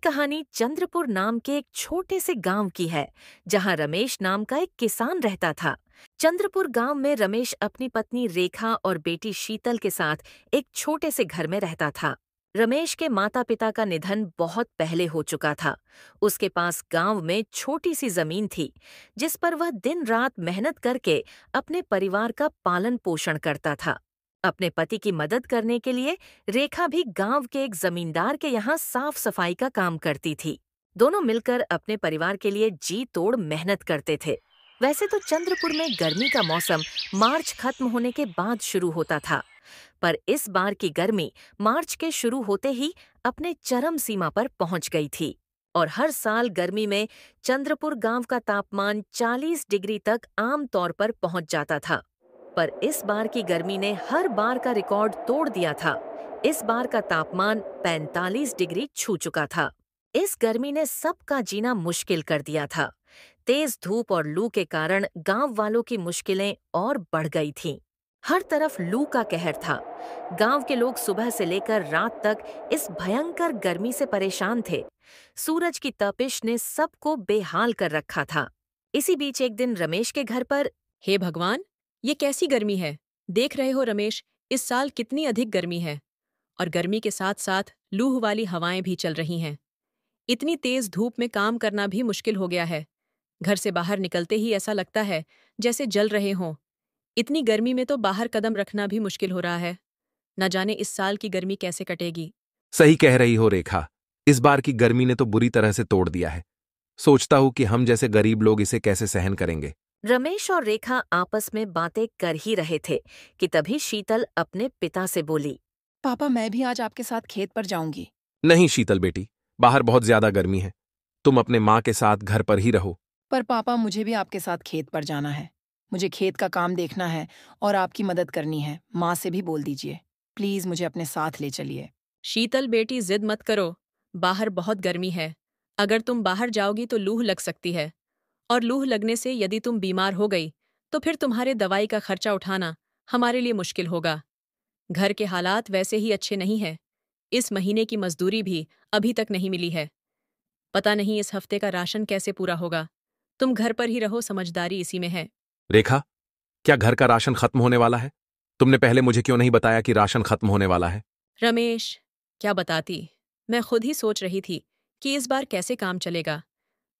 कहानी चंद्रपुर नाम के एक छोटे से गांव की है, जहां रमेश नाम का एक किसान रहता था। चंद्रपुर गांव में रमेश अपनी पत्नी रेखा और बेटी शीतल के साथ एक छोटे से घर में रहता था। रमेश के माता पिता का निधन बहुत पहले हो चुका था। उसके पास गांव में छोटी सी जमीन थी, जिस पर वह दिन रात मेहनत करके अपने परिवार का पालन पोषण करता था। अपने पति की मदद करने के लिए रेखा भी गांव के एक जमींदार के यहाँ साफ सफाई का काम करती थी। दोनों मिलकर अपने परिवार के लिए जी तोड़ मेहनत करते थे। वैसे तो चंद्रपुर में गर्मी का मौसम मार्च खत्म होने के बाद शुरू होता था, पर इस बार की गर्मी मार्च के शुरू होते ही अपने चरम सीमा पर पहुंच गई थी और हर साल गर्मी में चंद्रपुर गांव का तापमान 40 डिग्री तक आम तौर पर पहुंच जाता था। पर इस बार की गर्मी ने हर बार का रिकॉर्ड तोड़ दिया था। इस बार का तापमान 45 डिग्री छू चुका था। इस गर्मी ने सबका जीना मुश्किल कर दिया था। तेज धूप और लू के कारण गांव वालों की मुश्किलें और बढ़ गई थीं। हर तरफ लू का कहर था। गांव के लोग सुबह से लेकर रात तक इस भयंकर गर्मी से परेशान थे। सूरज की तपिश ने सबको बेहाल कर रखा था। इसी बीच एक दिन रमेश के घर पर हे भगवान, ये कैसी गर्मी है। देख रहे हो रमेश, इस साल कितनी अधिक गर्मी है। और गर्मी के साथ साथ लूह वाली हवाएं भी चल रही हैं। इतनी तेज धूप में काम करना भी मुश्किल हो गया है। घर से बाहर निकलते ही ऐसा लगता है जैसे जल रहे हों। इतनी गर्मी में तो बाहर कदम रखना भी मुश्किल हो रहा है। न जाने इस साल की गर्मी कैसे कटेगी। सही कह रही हो रेखा, इस बार की गर्मी ने तो बुरी तरह से तोड़ दिया है। सोचता हूं कि हम जैसे गरीब लोग इसे कैसे सहन करेंगे। रमेश और रेखा आपस में बातें कर ही रहे थे कि तभी शीतल अपने पिता से बोली, पापा, मैं भी आज आपके साथ खेत पर जाऊंगी। नहीं शीतल बेटी, बाहर बहुत ज्यादा गर्मी है। तुम अपने माँ के साथ घर पर ही रहो। पर पापा, मुझे भी आपके साथ खेत पर जाना है। मुझे खेत का काम देखना है और आपकी मदद करनी है। माँ से भी बोल दीजिए, प्लीज मुझे अपने साथ ले चलिए। शीतल बेटी, जिद मत करो। बाहर बहुत गर्मी है। अगर तुम बाहर जाओगी तो लूह लग सकती है। और लूह लगने से यदि तुम बीमार हो गई तो फिर तुम्हारे दवाई का खर्चा उठाना हमारे लिए मुश्किल होगा। घर के हालात वैसे ही अच्छे नहीं हैं। इस महीने की मजदूरी भी अभी तक नहीं मिली है। पता नहीं इस हफ्ते का राशन कैसे पूरा होगा। तुम घर पर ही रहो, समझदारी इसी में है। रेखा, क्या घर का राशन खत्म होने वाला है? तुमने पहले मुझे क्यों नहीं बताया कि राशन खत्म होने वाला है? रमेश, क्या बताती। मैं खुद ही सोच रही थी कि इस बार कैसे काम चलेगा।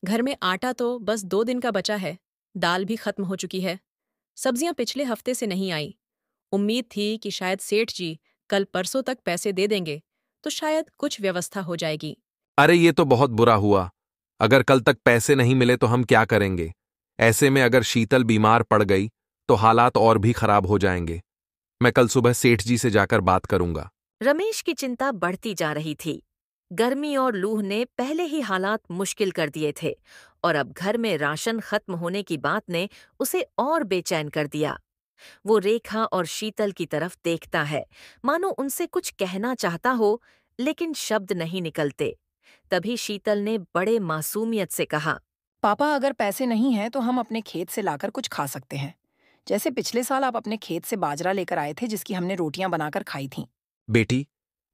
घर में आटा तो बस 2 दिन का बचा है। दाल भी खत्म हो चुकी है। सब्जियां पिछले हफ्ते से नहीं आई। उम्मीद थी कि शायद सेठ जी कल परसों तक पैसे दे देंगे तो शायद कुछ व्यवस्था हो जाएगी। अरे ये तो बहुत बुरा हुआ। अगर कल तक पैसे नहीं मिले तो हम क्या करेंगे? ऐसे में अगर शीतल बीमार पड़ गई तो हालात और भी खराब हो जाएंगे। मैं कल सुबह सेठ जी से जाकर बात करूंगा। रमेश की चिंता बढ़ती जा रही थी। गर्मी और लूह ने पहले ही हालात मुश्किल कर दिए थे और अब घर में राशन खत्म होने की बात ने उसे और बेचैन कर दिया। वो रेखा और शीतल की तरफ देखता है, मानो उनसे कुछ कहना चाहता हो, लेकिन शब्द नहीं निकलते। तभी शीतल ने बड़े मासूमियत से कहा, पापा, अगर पैसे नहीं हैं तो हम अपने खेत से लाकर कुछ खा सकते हैं। जैसे पिछले साल आप अपने खेत से बाजरा लेकर आए थे, जिसकी हमने रोटियां बनाकर खाई थीं। बेटी,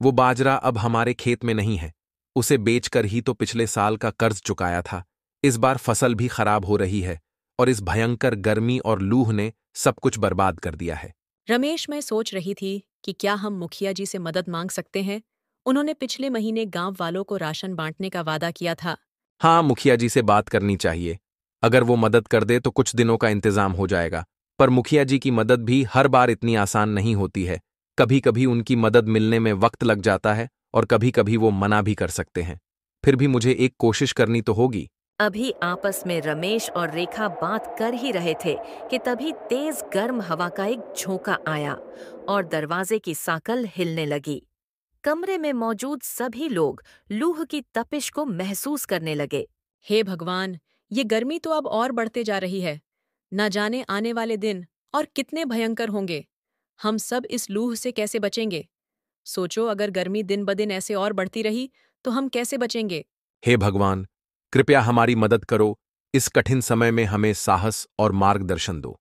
वो बाजरा अब हमारे खेत में नहीं है। उसे बेचकर ही तो पिछले साल का कर्ज चुकाया था। इस बार फसल भी खराब हो रही है और इस भयंकर गर्मी और लूह ने सब कुछ बर्बाद कर दिया है। रमेश, मैं सोच रही थी कि क्या हम मुखिया जी से मदद मांग सकते हैं। उन्होंने पिछले महीने गांव वालों को राशन बांटने का वादा किया था। हाँ, मुखिया जी से बात करनी चाहिए। अगर वो मदद कर दे तो कुछ दिनों का इंतजाम हो जाएगा। पर मुखिया जी की मदद भी हर बार इतनी आसान नहीं होती है। कभी कभी उनकी मदद मिलने में वक्त लग जाता है और कभी कभी वो मना भी कर सकते हैं। फिर भी मुझे एक कोशिश करनी तो होगी। अभी आपस में रमेश और रेखा बात कर ही रहे थे कि तभी तेज गर्म हवा का एक झोंका आया और दरवाजे की साकल हिलने लगी। कमरे में मौजूद सभी लोग लूह की तपिश को महसूस करने लगे। हे भगवान, ये गर्मी तो अब और बढ़ते जा रही है। न जाने आने वाले दिन और कितने भयंकर होंगे। हम सब इस लूह से कैसे बचेंगे। सोचो, अगर गर्मी दिन ब दिन ऐसे और बढ़ती रही तो हम कैसे बचेंगे। हे भगवान, कृपया हमारी मदद करो। इस कठिन समय में हमें साहस और मार्गदर्शन दो।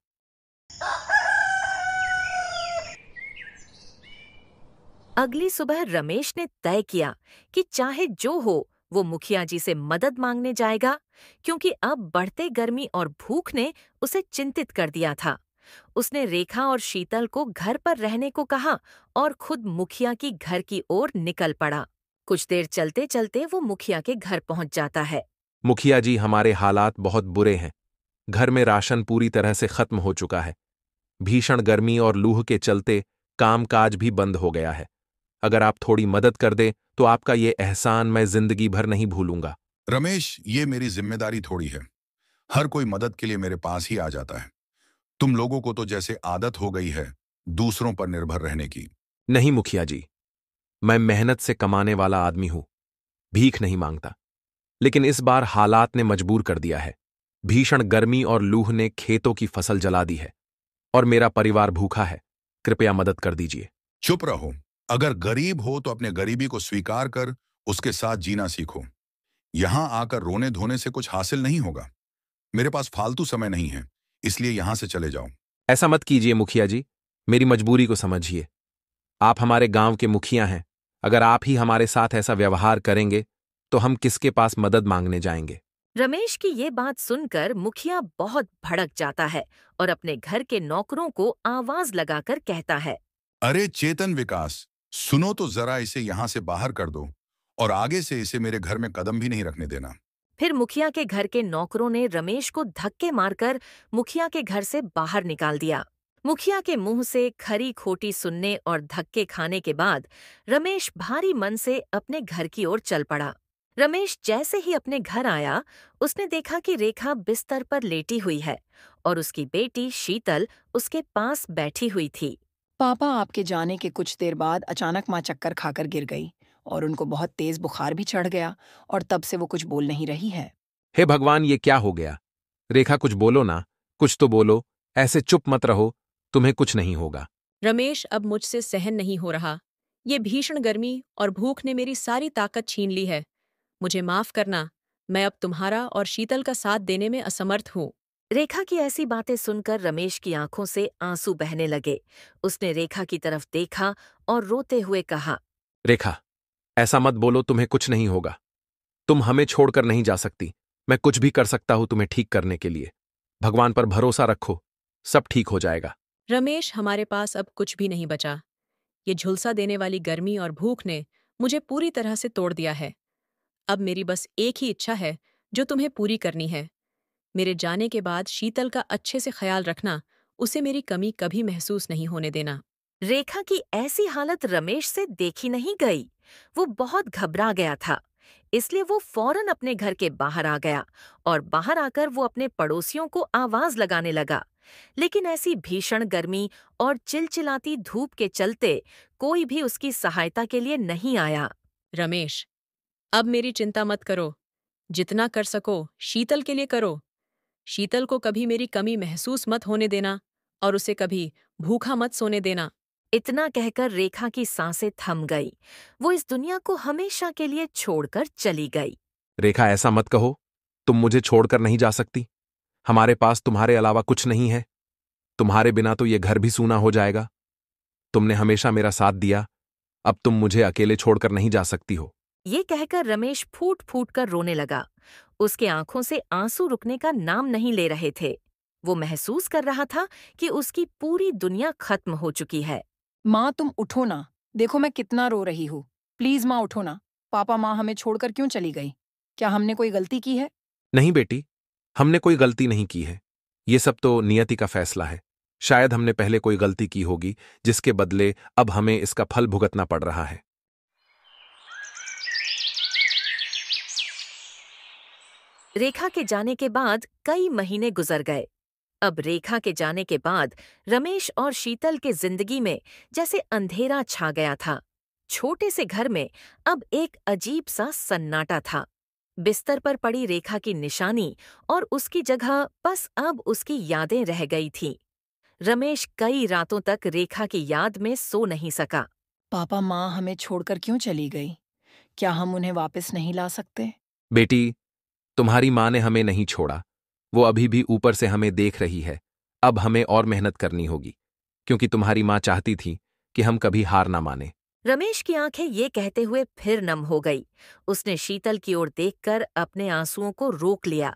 अगली सुबह रमेश ने तय किया कि चाहे जो हो वो मुखिया जी से मदद मांगने जाएगा, क्योंकि अब बढ़ते गर्मी और भूख ने उसे चिंतित कर दिया था। उसने रेखा और शीतल को घर पर रहने को कहा और खुद मुखिया की घर की ओर निकल पड़ा। कुछ देर चलते चलते वो मुखिया के घर पहुंच जाता है। मुखिया जी, हमारे हालात बहुत बुरे हैं। घर में राशन पूरी तरह से खत्म हो चुका है। भीषण गर्मी और लूह के चलते कामकाज भी बंद हो गया है। अगर आप थोड़ी मदद कर दें तो आपका ये एहसान मैं जिंदगी भर नहीं भूलूंगा। रमेश, ये मेरी जिम्मेदारी थोड़ी है। हर कोई मदद के लिए मेरे पास ही आ जाता है। तुम लोगों को तो जैसे आदत हो गई है दूसरों पर निर्भर रहने की। नहीं मुखिया जी, मैं मेहनत से कमाने वाला आदमी हूं, भीख नहीं मांगता। लेकिन इस बार हालात ने मजबूर कर दिया है। भीषण गर्मी और लूह ने खेतों की फसल जला दी है और मेरा परिवार भूखा है। कृपया मदद कर दीजिए। चुप रहो। अगर गरीब हो तो अपने गरीबी को स्वीकार कर उसके साथ जीना सीखो। यहां आकर रोने धोने से कुछ हासिल नहीं होगा। मेरे पास फालतू समय नहीं है, इसलिए यहां से चले जाओ। ऐसा मत कीजिए मुखिया जी, मेरी मजबूरी को समझिए। आप हमारे गांव के मुखिया हैं। अगर आप ही हमारे साथ ऐसा व्यवहार करेंगे तो हम किसके पास मदद मांगने जाएंगे। रमेश की ये बात सुनकर मुखिया बहुत भड़क जाता है और अपने घर के नौकरों को आवाज लगाकर कहता है। अरे चेतन विकास, सुनो तो जरा, इसे यहां से बाहर कर दो और आगे से इसे मेरे घर में कदम भी नहीं रखने देना। फिर मुखिया के घर के नौकरों ने रमेश को धक्के मारकर मुखिया के घर से बाहर निकाल दिया। मुखिया के मुंह से खरी खोटी सुनने और धक्के खाने के बाद रमेश भारी मन से अपने घर की ओर चल पड़ा। रमेश जैसे ही अपने घर आया, उसने देखा कि रेखा बिस्तर पर लेटी हुई है और उसकी बेटी शीतल उसके पास बैठी हुई थी। पापा आपके जाने के कुछ देर बाद अचानक माँ चक्कर खाकर गिर गई और उनको बहुत तेज बुखार भी चढ़ गया और तब से वो कुछ बोल नहीं रही है। हे भगवान, ये क्या हो गया? रेखा, कुछ बोलो ना, कुछ तो बोलो। ऐसे चुप मत रहो, तुम्हें कुछ नहीं होगा। रमेश, अब मुझसे सहन नहीं हो रहा। ये भीषण गर्मी और भूख ने मेरी सारी ताकत छीन ली है। मुझे माफ करना, मैं अब तुम्हारा और शीतल का साथ देने में असमर्थ हूँ। रेखा की ऐसी बातें सुनकर रमेश की आंखों से आंसू बहने लगे। उसने रेखा की तरफ देखा और रोते हुए कहा, रेखा, ऐसा मत बोलो, तुम्हें कुछ नहीं होगा। तुम हमें छोड़कर नहीं जा सकती। मैं कुछ भी कर सकता हूं तुम्हें ठीक करने के लिए। भगवान पर भरोसा रखो, सब ठीक हो जाएगा। रमेश, हमारे पास अब कुछ भी नहीं बचा। ये झुलसा देने वाली गर्मी और भूख ने मुझे पूरी तरह से तोड़ दिया है। अब मेरी बस एक ही इच्छा है जो तुम्हें पूरी करनी है। मेरे जाने के बाद शीतल का अच्छे से ख्याल रखना, उसे मेरी कमी कभी महसूस नहीं होने देना। रेखा की ऐसी हालत रमेश से देखी नहीं गई। वो बहुत घबरा गया था, इसलिए वो फौरन अपने घर के बाहर आ गया और बाहर आकर वो अपने पड़ोसियों को आवाज लगाने लगा। लेकिन ऐसी भीषण गर्मी और चिलचिलाती धूप के चलते कोई भी उसकी सहायता के लिए नहीं आया। रमेश, अब मेरी चिंता मत करो। जितना कर सको शीतल के लिए करो। शीतल को कभी मेरी कमी महसूस मत होने देना और उसे कभी भूखा मत सोने देना। इतना कहकर रेखा की सांसें थम गई। वो इस दुनिया को हमेशा के लिए छोड़कर चली गई। रेखा, ऐसा मत कहो। तुम मुझे छोड़कर नहीं जा सकती। हमारे पास तुम्हारे अलावा कुछ नहीं है। तुम्हारे बिना तो ये घर भी सूना हो जाएगा। तुमने हमेशा मेरा साथ दिया, अब तुम मुझे अकेले छोड़कर नहीं जा सकती हो। ये कहकर रमेश फूट फूट कर रोने लगा। उसके आंखों से आंसू रुकने का नाम नहीं ले रहे थे। वो महसूस कर रहा था कि उसकी पूरी दुनिया खत्म हो चुकी है। माँ, तुम उठो ना। देखो मैं कितना रो रही हूँ। प्लीज माँ उठो ना। पापा माँ हमें छोड़कर क्यों चली गई? क्या हमने कोई गलती की है? नहीं बेटी, हमने कोई गलती नहीं की है। ये सब तो नियति का फैसला है। शायद हमने पहले कोई गलती की होगी जिसके बदले अब हमें इसका फल भुगतना पड़ रहा है। रेखा के जाने के बाद कई महीने गुजर गए। अब रेखा के जाने के बाद रमेश और शीतल के जिंदगी में जैसे अंधेरा छा गया था। छोटे से घर में अब एक अजीब सा सन्नाटा था। बिस्तर पर पड़ी रेखा की निशानी और उसकी जगह बस अब उसकी यादें रह गई थीं। रमेश कई रातों तक रेखा की याद में सो नहीं सका। पापा माँ हमें छोड़कर क्यों चली गई? क्या हम उन्हें वापस नहीं ला सकते? बेटी, तुम्हारी माँ ने हमें नहीं छोड़ा। वो अभी भी ऊपर से हमें देख रही है। अब हमें और मेहनत करनी होगी, क्योंकि तुम्हारी माँ चाहती थी कि हम कभी हार ना माने। रमेश की आंखें ये कहते हुए फिर नम हो गई। उसने शीतल की ओर देखकर अपने आंसुओं को रोक लिया,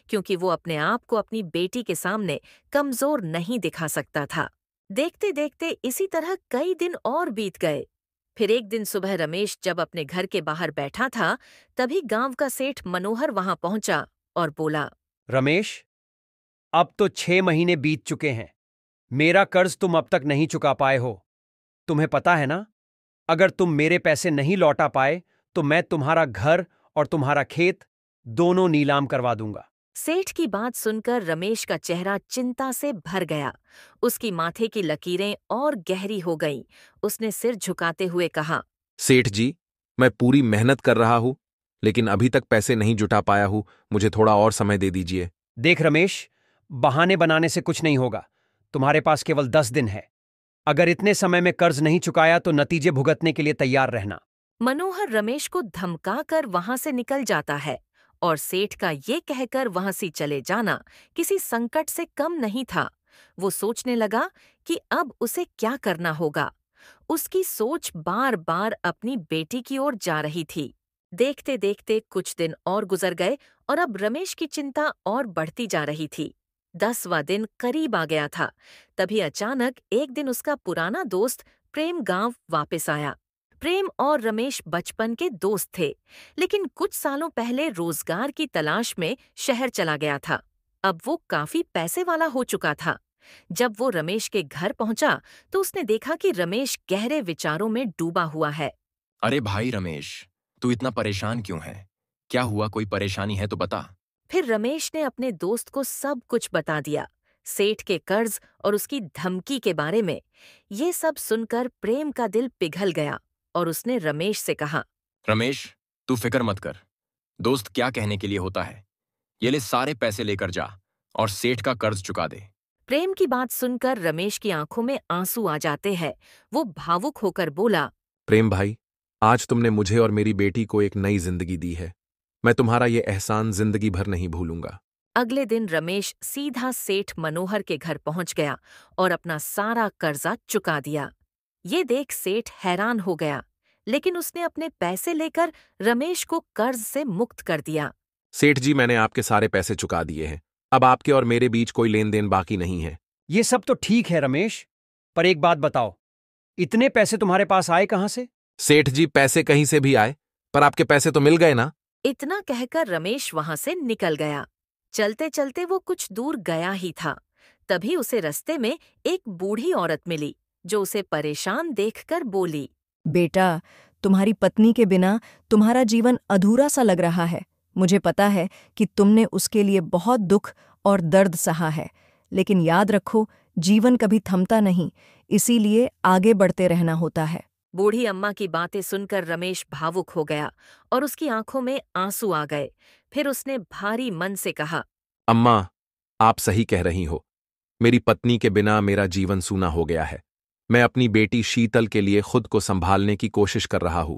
क्योंकि वो अपने आप को अपनी बेटी के सामने कमजोर नहीं दिखा सकता था। देखते देखते इसी तरह कई दिन और बीत गए। फिर एक दिन सुबह रमेश जब अपने घर के बाहर बैठा था, तभी गांव का सेठ मनोहर वहां पहुंचा और बोला, रमेश, अब तो 6 महीने बीत चुके हैं। मेरा कर्ज तुम अब तक नहीं चुका पाए हो। तुम्हें पता है ना, अगर तुम मेरे पैसे नहीं लौटा पाए तो मैं तुम्हारा घर और तुम्हारा खेत दोनों नीलाम करवा दूंगा। सेठ की बात सुनकर रमेश का चेहरा चिंता से भर गया। उसकी माथे की लकीरें और गहरी हो गईं। उसने सिर झुकाते हुए कहा, सेठ जी, मैं पूरी मेहनत कर रहा हूं, लेकिन अभी तक पैसे नहीं जुटा पाया हूं। मुझे थोड़ा और समय दे दीजिए। देख रमेश, बहाने बनाने से कुछ नहीं होगा। तुम्हारे पास केवल 10 दिन है। अगर इतने समय में कर्ज नहीं चुकाया तो नतीजे भुगतने के लिए तैयार रहना। मनोहर रमेश को धमकाकर वहां से निकल जाता है और सेठ का ये कहकर वहां से चले जाना किसी संकट से कम नहीं था। वो सोचने लगा कि अब उसे क्या करना होगा। उसकी सोच बार बार अपनी बेटी की ओर जा रही थी। देखते देखते कुछ दिन और गुजर गए और अब रमेश की चिंता और बढ़ती जा रही थी। 10वां दिन करीब आ गया था। तभी अचानक एक दिन उसका पुराना दोस्त प्रेम गांव वापस आया। प्रेम और रमेश बचपन के दोस्त थे, लेकिन कुछ सालों पहले रोजगार की तलाश में शहर चला गया था। अब वो काफी पैसे वाला हो चुका था। जब वो रमेश के घर पहुंचा तो उसने देखा कि रमेश गहरे विचारों में डूबा हुआ है। अरे भाई रमेश, तू इतना परेशान क्यों है? क्या हुआ? कोई परेशानी है तो बता। फिर रमेश ने अपने दोस्त को सब कुछ बता दिया, सेठ के कर्ज और उसकी धमकी के बारे में। ये सब सुनकर प्रेम का दिल पिघल गया और उसने रमेश से कहा, रमेश, तू फिक्र मत कर। दोस्त क्या कहने के लिए होता है। ये ले, सारे पैसे लेकर जा और सेठ का कर्ज चुका दे। प्रेम की बात सुनकर रमेश की आंखों में आंसू आ जाते हैं। वो भावुक होकर बोला, प्रेम भाई, आज तुमने मुझे और मेरी बेटी को एक नई जिंदगी दी है। मैं तुम्हारा ये एहसान जिंदगी भर नहीं भूलूंगा। अगले दिन रमेश सीधा सेठ मनोहर के घर पहुंच गया और अपना सारा कर्जा चुका दिया। ये देख सेठ हैरान हो गया, लेकिन उसने अपने पैसे लेकर रमेश को कर्ज से मुक्त कर दिया। सेठ जी, मैंने आपके सारे पैसे चुका दिए हैं। अब आपके और मेरे बीच कोई लेन देन बाकी नहीं है। ये सब तो ठीक है रमेश, पर एक बात बताओ, इतने पैसे तुम्हारे पास आए कहां से? सेठ जी, पैसे कहीं से भी आए, पर आपके पैसे तो मिल गए ना। इतना कहकर रमेश वहां से निकल गया। चलते चलते वो कुछ दूर गया ही था, तभी उसे रास्ते में एक बूढ़ी औरत मिली, जो उसे परेशान देखकर बोली, बेटा, तुम्हारी पत्नी के बिना तुम्हारा जीवन अधूरा सा लग रहा है। मुझे पता है कि तुमने उसके लिए बहुत दुख और दर्द सहा है, लेकिन याद रखो, जीवन कभी थमता नहीं, इसीलिए आगे बढ़ते रहना होता है। बूढ़ी अम्मा की बातें सुनकर रमेश भावुक हो गया और उसकी आंखों में आंसू आ गए। फिर उसने भारी मन से कहा, अम्मा, आप सही कह रही हो। मेरी पत्नी के बिना मेरा जीवन सूना हो गया है। मैं अपनी बेटी शीतल के लिए खुद को संभालने की कोशिश कर रहा हूं,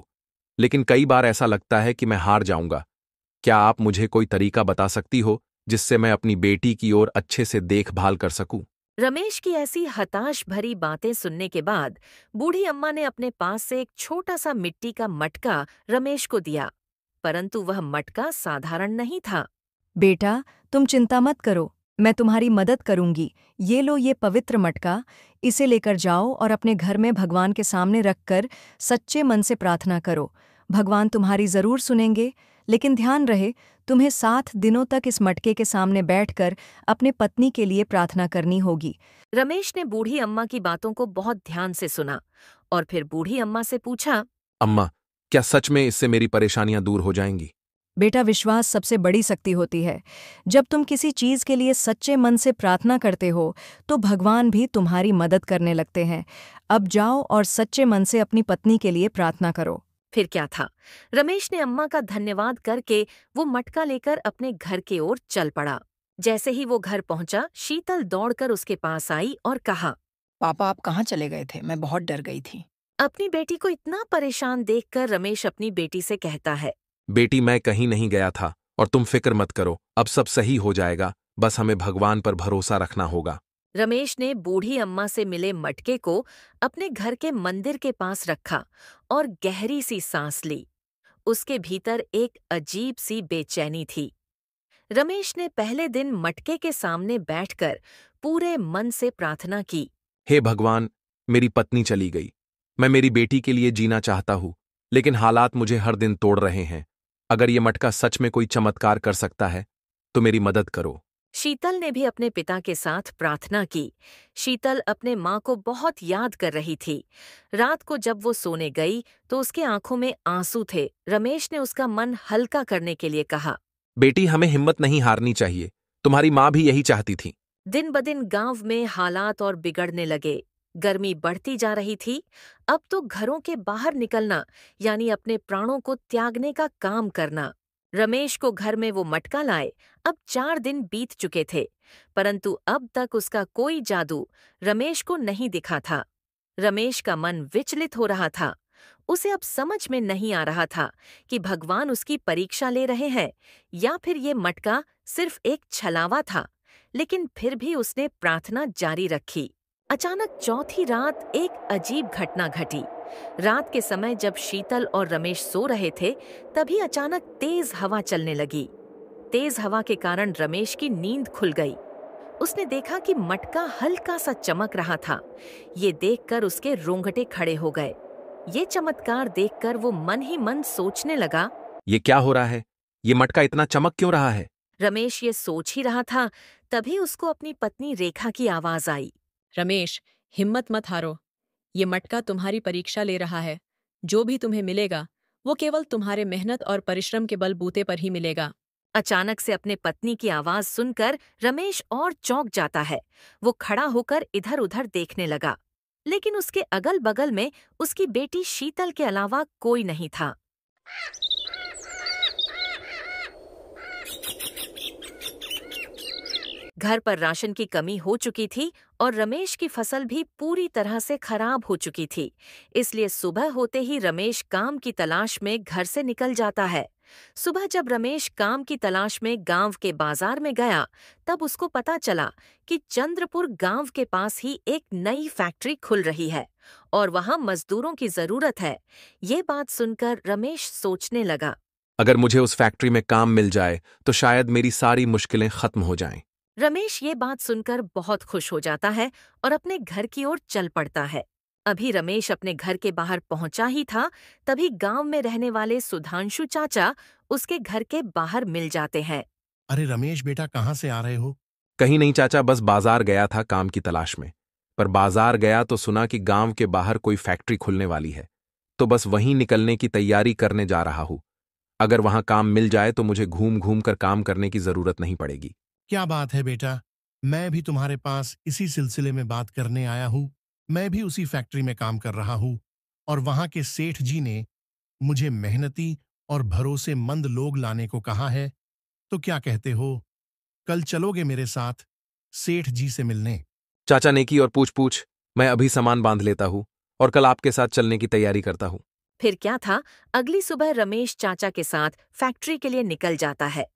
लेकिन कई बार ऐसा लगता है कि मैं हार जाऊंगा। क्या आप मुझे कोई तरीका बता सकती हो जिससे मैं अपनी बेटी की ओर अच्छे से देखभाल कर सकूं? रमेश की ऐसी हताश भरी बातें सुनने के बाद बूढ़ी अम्मा ने अपने पास से एक छोटा सा मिट्टी का मटका रमेश को दिया, परंतु वह मटका साधारण नहीं था। बेटा, तुम चिंता मत करो, मैं तुम्हारी मदद करूंगी। ये लो ये पवित्र मटका, इसे लेकर जाओ और अपने घर में भगवान के सामने रखकर सच्चे मन से प्रार्थना करो। भगवान तुम्हारी जरूर सुनेंगे, लेकिन ध्यान रहे, तुम्हें 7 दिनों तक इस मटके के सामने बैठकर अपने पत्नी के लिए प्रार्थना करनी होगी। रमेश ने बूढ़ी अम्मा की बातों को बहुत ध्यान से सुना और फिर बूढ़ी अम्मा से पूछा, अम्मा, क्या सच में इससे मेरी परेशानियां दूर हो जाएंगी? बेटा, विश्वास सबसे बड़ी शक्ति होती है। जब तुम किसी चीज के लिए सच्चे मन से प्रार्थना करते हो तो भगवान भी तुम्हारी मदद करने लगते हैं। अब जाओ और सच्चे मन से अपनी पत्नी के लिए प्रार्थना करो। फिर क्या था, रमेश ने अम्मा का धन्यवाद करके वो मटका लेकर अपने घर की ओर चल पड़ा। जैसे ही वो घर पहुंचा, शीतल दौड़कर उसके पास आई और कहा, पापा, आप कहाँ चले गए थे? मैं बहुत डर गई थी। अपनी बेटी को इतना परेशान देखकर रमेश अपनी बेटी से कहता है, बेटी, मैं कहीं नहीं गया था और तुम फिक्र मत करो, अब सब सही हो जाएगा। बस हमें भगवान पर भरोसा रखना होगा। रमेश ने बूढ़ी अम्मा से मिले मटके को अपने घर के मंदिर के पास रखा और गहरी सी सांस ली। उसके भीतर एक अजीब सी बेचैनी थी। रमेश ने पहले दिन मटके के सामने बैठकर पूरे मन से प्रार्थना की। हे भगवान, मेरी पत्नी चली गई। मैं मेरी बेटी के लिए जीना चाहता हूं, लेकिन हालात मुझे हर दिन तोड़ रहे हैं। अगर ये मटका सच में कोई चमत्कार कर सकता है तो मेरी मदद करो। शीतल ने भी अपने पिता के साथ प्रार्थना की। शीतल अपने माँ को बहुत याद कर रही थी। रात को जब वो सोने गई तो उसके आंखों में आंसू थे। रमेश ने उसका मन हल्का करने के लिए कहा, बेटी, हमें हिम्मत नहीं हारनी चाहिए। तुम्हारी माँ भी यही चाहती थी। दिन ब दिन गांव में हालात और बिगड़ने लगे। गर्मी बढ़ती जा रही थी। अब तो घरों के बाहर निकलना यानी अपने प्राणों को त्यागने का काम करना। रमेश को घर में वो मटका लाए अब 4 दिन बीत चुके थे, परंतु अब तक उसका कोई जादू रमेश को नहीं दिखा था। रमेश का मन विचलित हो रहा था। उसे अब समझ में नहीं आ रहा था कि भगवान उसकी परीक्षा ले रहे हैं या फिर ये मटका सिर्फ एक छलावा था। लेकिन फिर भी उसने प्रार्थना जारी रखी। अचानक चौथी रात एक अजीब घटना घटी। रात के समय जब शीतल और रमेश सो रहे थे, तभी अचानक तेज हवा चलने लगी। तेज हवा के कारण रमेश की नींद खुल गई। उसने देखा कि मटका हल्का सा चमक रहा था। ये देखकर उसके रोंगटे खड़े हो गए। ये चमत्कार देखकर वो मन ही मन सोचने लगा, ये क्या हो रहा है? ये मटका इतना चमक क्यों रहा है? रमेश ये सोच ही रहा था, तभी उसको अपनी पत्नी रेखा की आवाज आई। रमेश, हिम्मत मत हारो। ये मटका तुम्हारी परीक्षा ले रहा है। जो भी तुम्हें मिलेगा वो केवल तुम्हारे मेहनत और परिश्रम के बलबूते पर ही मिलेगा। अचानक से अपने पत्नी की आवाज सुनकर रमेश और चौंक जाता है। वो खड़ा होकर इधर-उधर देखने लगा, लेकिन उसके अगल-बगल में उसकी बेटी शीतल के अलावा कोई नहीं था। घर पर राशन की कमी हो चुकी थी और रमेश की फसल भी पूरी तरह से खराब हो चुकी थी। इसलिए सुबह होते ही रमेश काम की तलाश में घर से निकल जाता है। सुबह जब रमेश काम की तलाश में गांव के बाजार में गया, तब उसको पता चला कि चंद्रपुर गांव के पास ही एक नई फैक्ट्री खुल रही है और वहां मजदूरों की जरूरत है। ये बात सुनकर रमेश सोचने लगा, अगर मुझे उस फैक्ट्री में काम मिल जाए तो शायद मेरी सारी मुश्किलें खत्म हो जाएं। रमेश ये बात सुनकर बहुत खुश हो जाता है और अपने घर की ओर चल पड़ता है। अभी रमेश अपने घर के बाहर पहुंचा ही था, तभी गांव में रहने वाले सुधांशु चाचा उसके घर के बाहर मिल जाते हैं। अरे रमेश बेटा, कहाँ से आ रहे हो? कहीं नहीं चाचा, बस बाजार गया था काम की तलाश में। पर बाजार गया तो सुना कि गांव के बाहर कोई फैक्ट्री खुलने वाली है, तो बस वहीं निकलने की तैयारी करने जा रहा हूं। अगर वहां काम मिल जाए तो मुझे घूम घूम कर काम करने की जरूरत नहीं पड़ेगी। क्या बात है बेटा, मैं भी तुम्हारे पास इसी सिलसिले में बात करने आया हूँ। मैं भी उसी फैक्ट्री में काम कर रहा हूँ और वहां के सेठ जी ने मुझे मेहनती और भरोसेमंद लोग लाने को कहा है। तो क्या कहते हो, कल चलोगे मेरे साथ सेठ जी से मिलने? चाचा नेकी और पूछ पूछ, मैं अभी सामान बांध लेता हूं और कल आपके साथ चलने की तैयारी करता हूं। फिर क्या था, अगली सुबह रमेश चाचा के साथ फैक्ट्री के लिए निकल जाता है।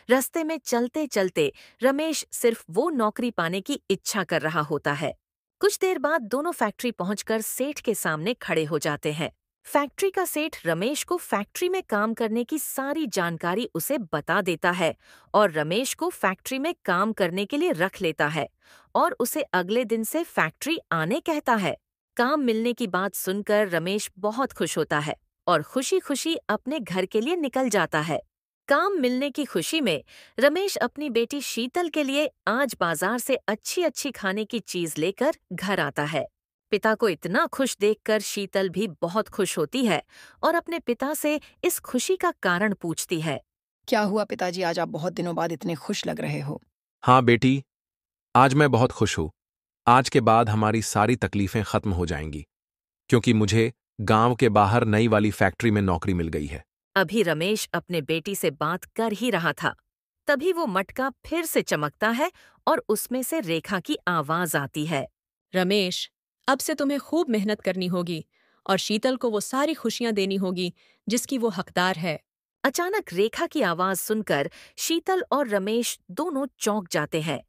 रास्ते में चलते चलते रमेश सिर्फ वो नौकरी पाने की इच्छा कर रहा होता है। कुछ देर बाद दोनों फैक्ट्री पहुंचकर सेठ के सामने खड़े हो जाते हैं। फैक्ट्री का सेठ रमेश को फैक्ट्री में काम करने की सारी जानकारी उसे बता देता है और रमेश को फैक्ट्री में काम करने के लिए रख लेता है और उसे अगले दिन से फैक्ट्री आने कहता है। काम मिलने की बात सुनकर रमेश बहुत खुश होता है और खुशी खुशी अपने घर के लिए निकल जाता है। काम मिलने की खुशी में रमेश अपनी बेटी शीतल के लिए आज बाजार से अच्छी अच्छी खाने की चीज लेकर घर आता है। पिता को इतना खुश देखकर शीतल भी बहुत खुश होती है और अपने पिता से इस खुशी का कारण पूछती है। क्या हुआ पिताजी, आज आप बहुत दिनों बाद इतने खुश लग रहे हो? हाँ बेटी, आज मैं बहुत खुश हूं। आज के बाद हमारी सारी तकलीफें खत्म हो जाएंगी, क्योंकि मुझे गांव के बाहर नई वाली फैक्ट्री में नौकरी मिल गई है। अभी रमेश अपने बेटी से बात कर ही रहा था, तभी वो मटका फिर से चमकता है और उसमें से रेखा की आवाज आती है। रमेश, अब से तुम्हें खूब मेहनत करनी होगी और शीतल को वो सारी खुशियां देनी होगी जिसकी वो हकदार है। अचानक रेखा की आवाज सुनकर शीतल और रमेश दोनों चौंक जाते हैं।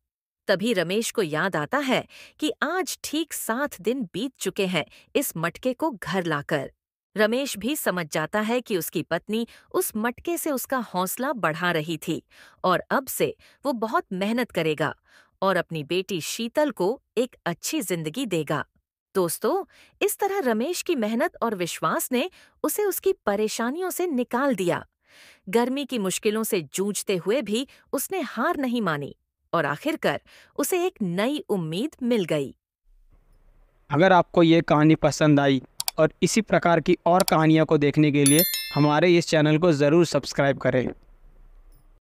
तभी रमेश को याद आता है कि आज ठीक 7 दिन बीत चुके हैं इस मटके को घर लाकर। रमेश भी समझ जाता है कि उसकी पत्नी उस मटके से उसका हौसला बढ़ा रही थी और अब से वो बहुत मेहनत करेगा और अपनी बेटी शीतल को एक अच्छी जिंदगी देगा। दोस्तों, इस तरह रमेश की मेहनत और विश्वास ने उसे उसकी परेशानियों से निकाल दिया। गर्मी की मुश्किलों से जूझते हुए भी उसने हार नहीं मानी और आखिरकार उसे एक नई उम्मीद मिल गई। अगर आपको ये कहानी पसंद आई और इसी प्रकार की और कहानियों को देखने के लिए हमारे इस चैनल को ज़रूर सब्सक्राइब करें।